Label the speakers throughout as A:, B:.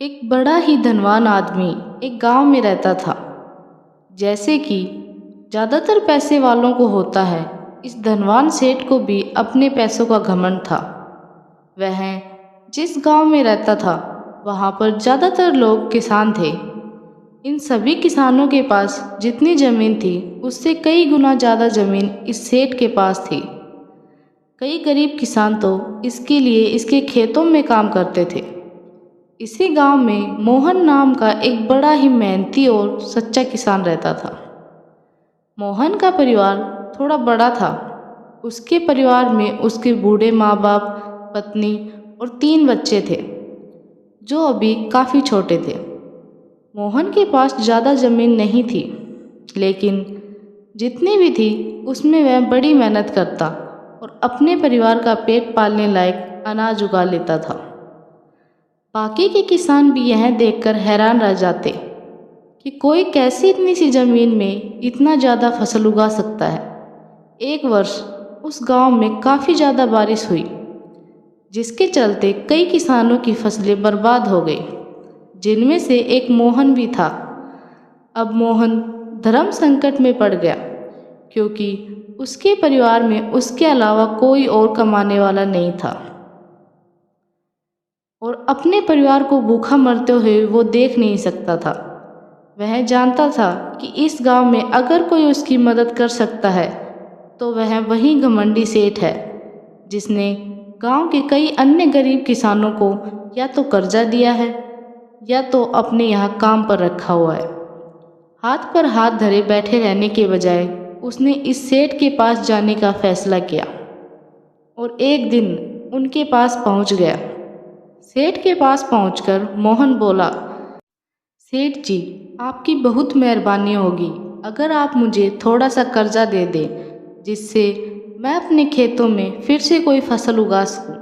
A: एक बड़ा ही धनवान आदमी एक गांव में रहता था। जैसे कि ज़्यादातर पैसे वालों को होता है, इस धनवान सेठ को भी अपने पैसों का घमंड था। वह जिस गांव में रहता था वहां पर ज़्यादातर लोग किसान थे। इन सभी किसानों के पास जितनी ज़मीन थी उससे कई गुना ज़्यादा ज़मीन इस सेठ के पास थी। कई गरीब किसान तो इसके लिए इसके खेतों में काम करते थे। इसी गांव में मोहन नाम का एक बड़ा ही मेहनती और सच्चा किसान रहता था। मोहन का परिवार थोड़ा बड़ा था। उसके परिवार में उसके बूढ़े माँ बाप, पत्नी और 3 बच्चे थे जो अभी काफ़ी छोटे थे। मोहन के पास ज़्यादा ज़मीन नहीं थी, लेकिन जितनी भी थी उसमें वह बड़ी मेहनत करता और अपने परिवार का पेट पालने लायक अनाज उगा लेता था। बाकी के किसान भी यह देखकर हैरान रह जाते कि कोई कैसे इतनी सी जमीन में इतना ज़्यादा फसल उगा सकता है। एक वर्ष उस गांव में काफ़ी ज़्यादा बारिश हुई, जिसके चलते कई किसानों की फसलें बर्बाद हो गई, जिनमें से एक मोहन भी था। अब मोहन धर्म संकट में पड़ गया, क्योंकि उसके परिवार में उसके अलावा कोई और कमाने वाला नहीं था और अपने परिवार को भूखा मरते हुए वो देख नहीं सकता था। वह जानता था कि इस गांव में अगर कोई उसकी मदद कर सकता है तो वह वही घमंडी सेठ है, जिसने गांव के कई अन्य गरीब किसानों को या तो कर्जा दिया है या तो अपने यहाँ काम पर रखा हुआ है। हाथ पर हाथ धरे बैठे रहने के बजाय उसने इस सेठ के पास जाने का फैसला किया और एक दिन उनके पास पहुंच गया। सेठ के पास पहुंचकर मोहन बोला, सेठ जी, आपकी बहुत मेहरबानी होगी अगर आप मुझे थोड़ा सा कर्जा दे दें, जिससे मैं अपने खेतों में फिर से कोई फसल उगा सकूं,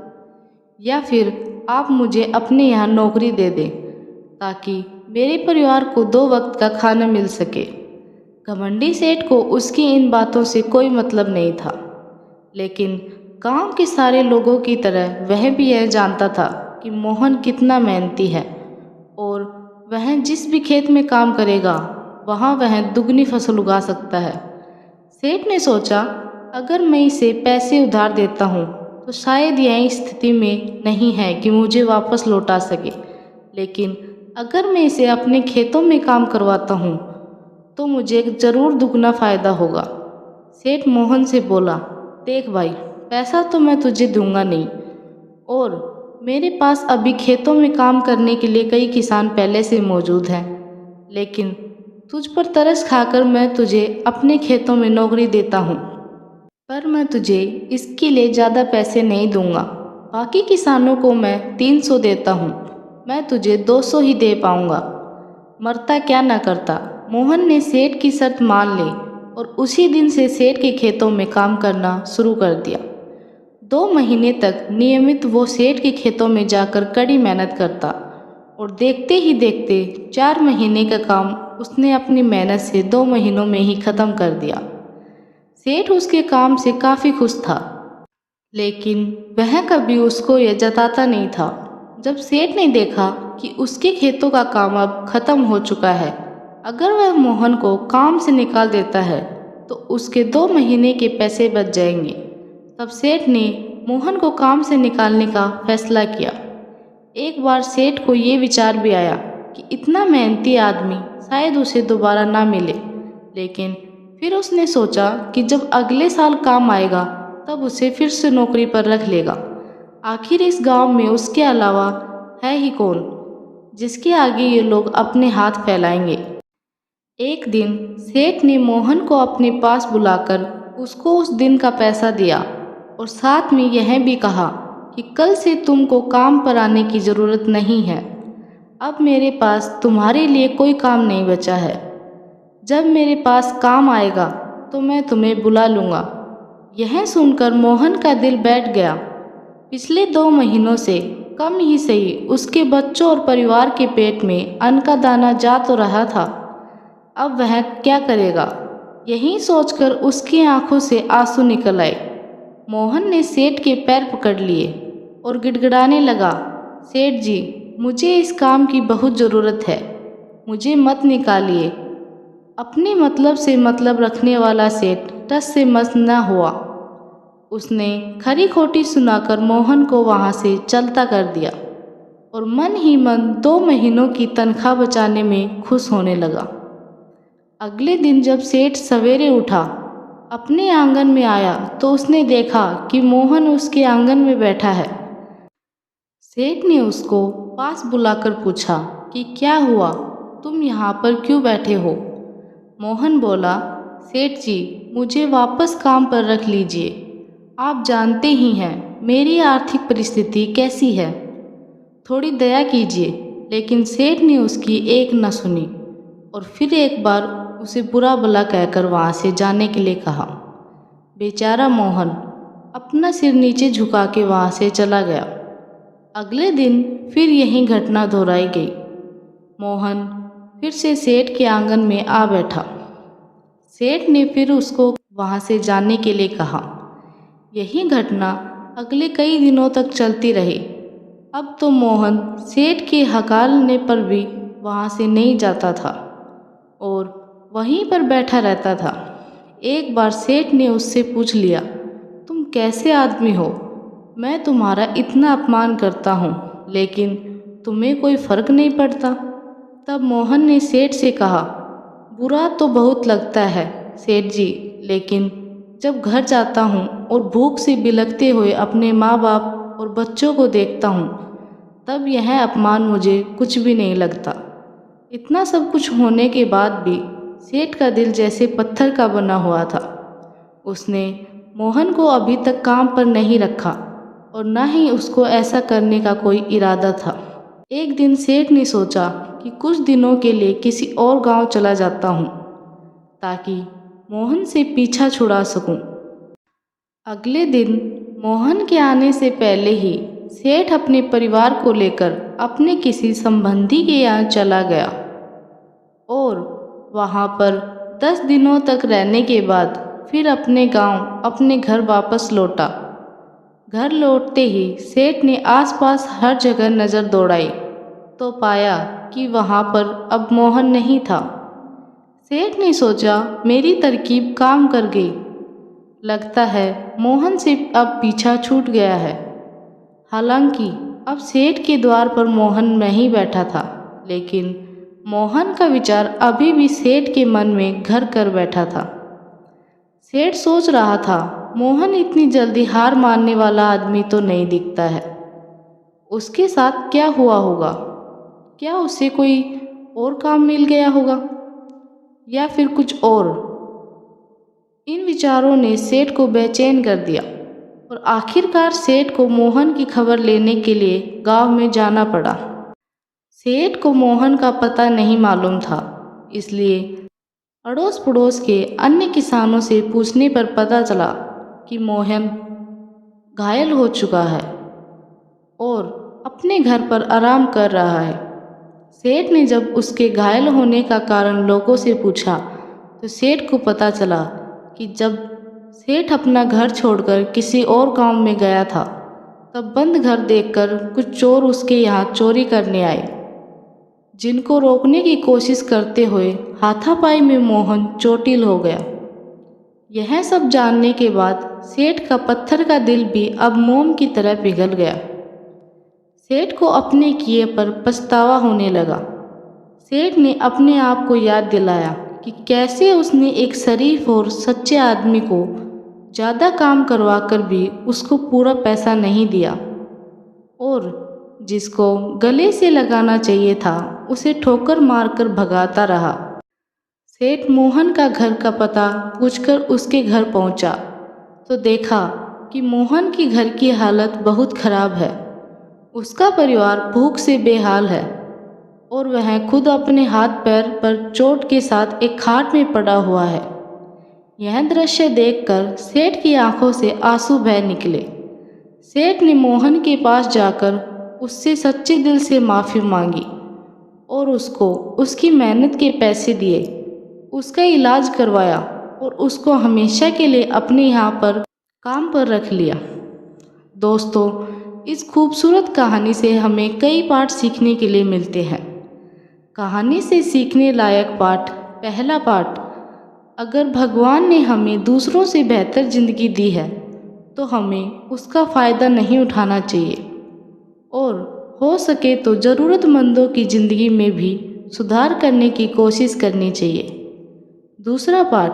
A: या फिर आप मुझे अपने यहाँ नौकरी दे दें ताकि मेरे परिवार को 2 वक्त का खाना मिल सके। घमंडी सेठ को उसकी इन बातों से कोई मतलब नहीं था, लेकिन गांव के सारे लोगों की तरह वह भी यह जानता था कि मोहन कितना मेहनती है और वह जिस भी खेत में काम करेगा वहाँ वह दुगनी फसल उगा सकता है। सेठ ने सोचा, अगर मैं इसे पैसे उधार देता हूँ तो शायद यह स्थिति में नहीं है कि मुझे वापस लौटा सके, लेकिन अगर मैं इसे अपने खेतों में काम करवाता हूँ तो मुझे ज़रूर दुगना फ़ायदा होगा। सेठ मोहन से बोला, देख भाई, पैसा तो मैं तुझे दूंगा नहीं, और मेरे पास अभी खेतों में काम करने के लिए कई किसान पहले से मौजूद हैं, लेकिन तुझ पर तरस खाकर मैं तुझे अपने खेतों में नौकरी देता हूँ, पर मैं तुझे इसके लिए ज़्यादा पैसे नहीं दूंगा। बाकी किसानों को मैं 300 देता हूँ, मैं तुझे 200 ही दे पाऊँगा। मरता क्या न करता। मोहन ने सेठ की शर्त मान ली और उसी दिन से सेठ के खेतों में काम करना शुरू कर दिया। 2 महीने तक नियमित वो सेठ के खेतों में जाकर कड़ी मेहनत करता और देखते ही देखते 4 महीने का काम उसने अपनी मेहनत से 2 महीनों में ही ख़त्म कर दिया। सेठ उसके काम से काफ़ी खुश था, लेकिन वह कभी उसको यह जताता नहीं था। जब सेठ ने देखा कि उसके खेतों का काम अब ख़त्म हो चुका है, अगर वह मोहन को काम से निकाल देता है तो उसके 2 महीने के पैसे बच जाएंगे। तब सेठ ने मोहन को काम से निकालने का फैसला किया। एक बार सेठ को ये विचार भी आया कि इतना मेहनती आदमी शायद उसे दोबारा ना मिले, लेकिन फिर उसने सोचा कि जब अगले साल काम आएगा तब उसे फिर से नौकरी पर रख लेगा। आखिर इस गांव में उसके अलावा है ही कौन जिसके आगे ये लोग अपने हाथ फैलाएंगे। एक दिन सेठ ने मोहन को अपने पास बुलाकर उसको उस दिन का पैसा दिया और साथ में यह भी कहा कि कल से तुमको काम पर आने की ज़रूरत नहीं है। अब मेरे पास तुम्हारे लिए कोई काम नहीं बचा है। जब मेरे पास काम आएगा तो मैं तुम्हें बुला लूँगा। यह सुनकर मोहन का दिल बैठ गया। पिछले 2 महीनों से कम ही सही उसके बच्चों और परिवार के पेट में अन्न का दाना जा तो रहा था, अब वह क्या करेगा, यही सोचकर उसकी आंखों से आंसू निकल आए। मोहन ने सेठ के पैर पकड़ लिए और गिड़गिड़ाने लगा, सेठ जी, मुझे इस काम की बहुत ज़रूरत है, मुझे मत निकालिए। अपने मतलब से मतलब रखने वाला सेठ टस से मस न हुआ। उसने खरी खोटी सुनाकर मोहन को वहाँ से चलता कर दिया और मन ही मन 2 महीनों की तनख्वाह बचाने में खुश होने लगा। अगले दिन जब सेठ सवेरे उठा, अपने आंगन में आया तो उसने देखा कि मोहन उसके आंगन में बैठा है। सेठ ने उसको पास बुलाकर पूछा कि क्या हुआ, तुम यहाँ पर क्यों बैठे हो? मोहन बोला, सेठ जी, मुझे वापस काम पर रख लीजिए। आप जानते ही हैं मेरी आर्थिक परिस्थिति कैसी है, थोड़ी दया कीजिए। लेकिन सेठ ने उसकी एक न सुनी और फिर एक बार उसे बुरा भला कहकर वहाँ से जाने के लिए कहा। बेचारा मोहन अपना सिर नीचे झुका के वहाँ से चला गया। अगले दिन फिर यही घटना दोहराई गई। मोहन फिर से सेठ के आंगन में आ बैठा। सेठ ने फिर उसको वहाँ से जाने के लिए कहा। यही घटना अगले कई दिनों तक चलती रही। अब तो मोहन सेठ के हकालने पर भी वहाँ से नहीं जाता था और वहीं पर बैठा रहता था। एक बार सेठ ने उससे पूछ लिया, तुम कैसे आदमी हो? मैं तुम्हारा इतना अपमान करता हूँ लेकिन तुम्हें कोई फर्क नहीं पड़ता। तब मोहन ने सेठ से कहा, बुरा तो बहुत लगता है सेठ जी, लेकिन जब घर जाता हूँ और भूख से बिलखते हुए अपने माँ बाप और बच्चों को देखता हूँ, तब यह अपमान मुझे कुछ भी नहीं लगता। इतना सब कुछ होने के बाद भी सेठ का दिल जैसे पत्थर का बना हुआ था। उसने मोहन को अभी तक काम पर नहीं रखा और न ही उसको ऐसा करने का कोई इरादा था। एक दिन सेठ ने सोचा कि कुछ दिनों के लिए किसी और गांव चला जाता हूँ ताकि मोहन से पीछा छुड़ा सकूं। अगले दिन मोहन के आने से पहले ही सेठ अपने परिवार को लेकर अपने किसी संबंधी के यहाँ चला गया और वहाँ पर 10 दिनों तक रहने के बाद फिर अपने गांव अपने घर वापस लौटा। घर लौटते ही सेठ ने आसपास हर जगह नज़र दौड़ाई तो पाया कि वहाँ पर अब मोहन नहीं था। सेठ ने सोचा, मेरी तरकीब काम कर गई, लगता है मोहन से अब पीछा छूट गया है। हालांकि अब सेठ के द्वार पर मोहन नहीं बैठा था, लेकिन मोहन का विचार अभी भी सेठ के मन में घर कर बैठा था। सेठ सोच रहा था, मोहन इतनी जल्दी हार मानने वाला आदमी तो नहीं दिखता है। उसके साथ क्या हुआ होगा? क्या उसे कोई और काम मिल गया होगा या फिर कुछ और? इन विचारों ने सेठ को बेचैन कर दिया और आखिरकार सेठ को मोहन की खबर लेने के लिए गांव में जाना पड़ा। सेठ को मोहन का पता नहीं मालूम था, इसलिए अड़ोस पड़ोस के अन्य किसानों से पूछने पर पता चला कि मोहन घायल हो चुका है और अपने घर पर आराम कर रहा है। सेठ ने जब उसके घायल होने का कारण लोगों से पूछा तो सेठ को पता चला कि जब सेठ अपना घर छोड़कर किसी और गांव में गया था, तब बंद घर देखकर कुछ चोर उसके यहाँ चोरी करने आए, जिनको रोकने की कोशिश करते हुए हाथापाई में मोहन चोटिल हो गया। यह सब जानने के बाद सेठ का पत्थर का दिल भी अब मोम की तरह पिघल गया। सेठ को अपने किए पर पछतावा होने लगा। सेठ ने अपने आप को याद दिलाया कि कैसे उसने एक शरीफ और सच्चे आदमी को ज़्यादा काम करवा कर भी उसको पूरा पैसा नहीं दिया और जिसको गले से लगाना चाहिए था उसे ठोकर मारकर भगाता रहा। सेठ मोहन का घर का पता पूछकर उसके घर पहुंचा तो देखा कि मोहन की घर की हालत बहुत खराब है। उसका परिवार भूख से बेहाल है और वह खुद अपने हाथ पैर पर चोट के साथ एक खाट में पड़ा हुआ है। यह दृश्य देखकर सेठ की आंखों से आंसू बह निकले। सेठ ने मोहन के पास जाकर उससे सच्चे दिल से माफ़ी मांगी और उसको उसकी मेहनत के पैसे दिए, उसका इलाज करवाया और उसको हमेशा के लिए अपने यहाँ पर काम पर रख लिया। दोस्तों, इस खूबसूरत कहानी से हमें कई पाठ सीखने के लिए मिलते हैं। कहानी से सीखने लायक पाठ। पहला पाठ, अगर भगवान ने हमें दूसरों से बेहतर ज़िंदगी दी है तो हमें उसका फ़ायदा नहीं उठाना चाहिए और हो सके तो ज़रूरतमंदों की ज़िंदगी में भी सुधार करने की कोशिश करनी चाहिए। दूसरा पाठ,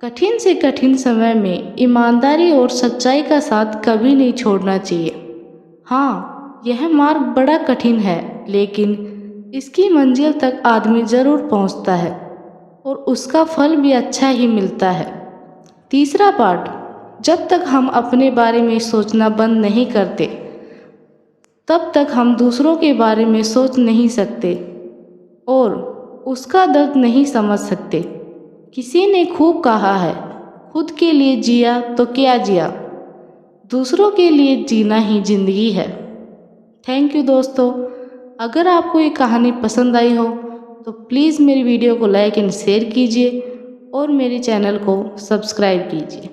A: कठिन से कठिन समय में ईमानदारी और सच्चाई का साथ कभी नहीं छोड़ना चाहिए। हाँ, यह मार्ग बड़ा कठिन है, लेकिन इसकी मंजिल तक आदमी ज़रूर पहुंचता है और उसका फल भी अच्छा ही मिलता है। तीसरा पाठ, जब तक हम अपने बारे में सोचना बंद नहीं करते तब तक हम दूसरों के बारे में सोच नहीं सकते और उसका दर्द नहीं समझ सकते। किसी ने खूब कहा है, खुद के लिए जिया तो क्या जिया, दूसरों के लिए जीना ही जिंदगी है। थैंक यू दोस्तों। अगर आपको ये कहानी पसंद आई हो तो प्लीज़ मेरी वीडियो को लाइक एंड शेयर कीजिए और मेरे चैनल को सब्सक्राइब कीजिए।